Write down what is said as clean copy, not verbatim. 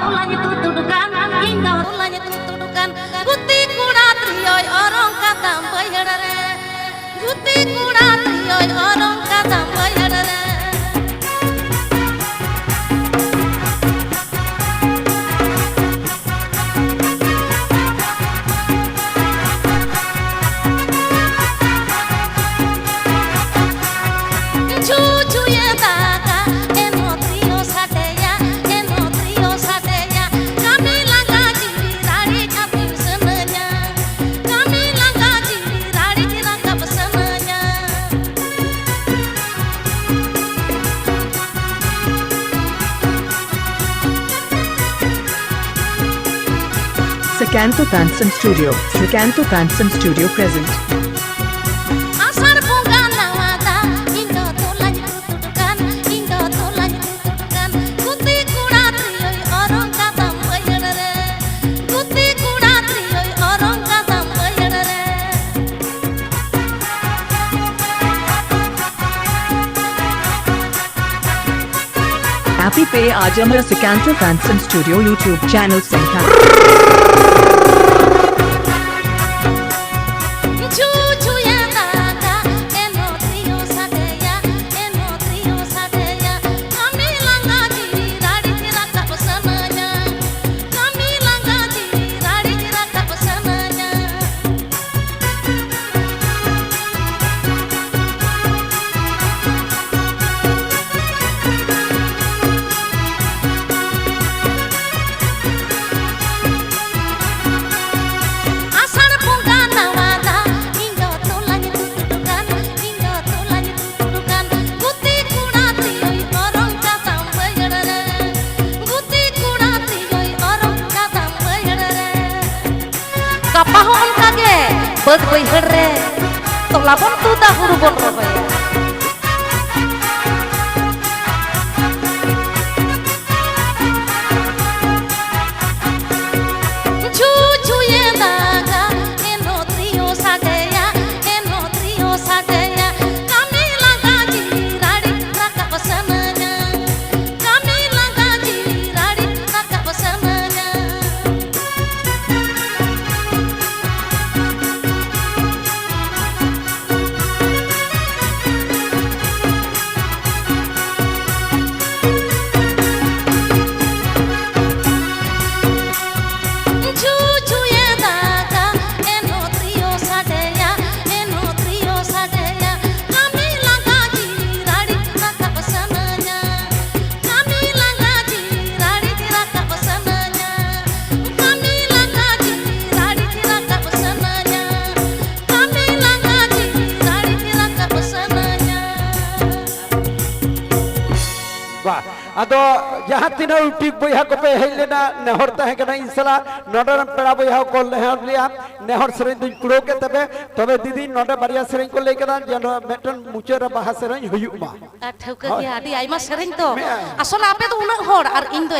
tulanya tutudukan Indo tulanya tutudukan Guti kuda trioy orang kata bayarare Guti kuda trioy orang kata bayarare Srikanto Kansam Studio. Srikanto Kansam Studio present. Asar bunga nawada Indo tulanya tutudukan Indo tulanya tutudukan Guti kuda trioy orang kata bayarare Guti kuda trioy orang kata bayarare Happy Pay Ajamara Srikanto Kansam Studio YouTube channel Srikanto. Kapahon kage beut beuheur re tok labon tu dahulu bon robaya cucu ye daga eno trio sadeya kami langga jiradi raka pesananya kami langga jiradi raka pesananya Ado jahat tina utik boyha ko pe helena nehor ta hekana insala nodar pera boyha ko nehor liya nehor serein duñ kulo ke tobe didi noda bariya serein ko lekana jano meton mucera baha serein huyuk ma thauka ge adi aima serein to asole ape to unang hor ar indo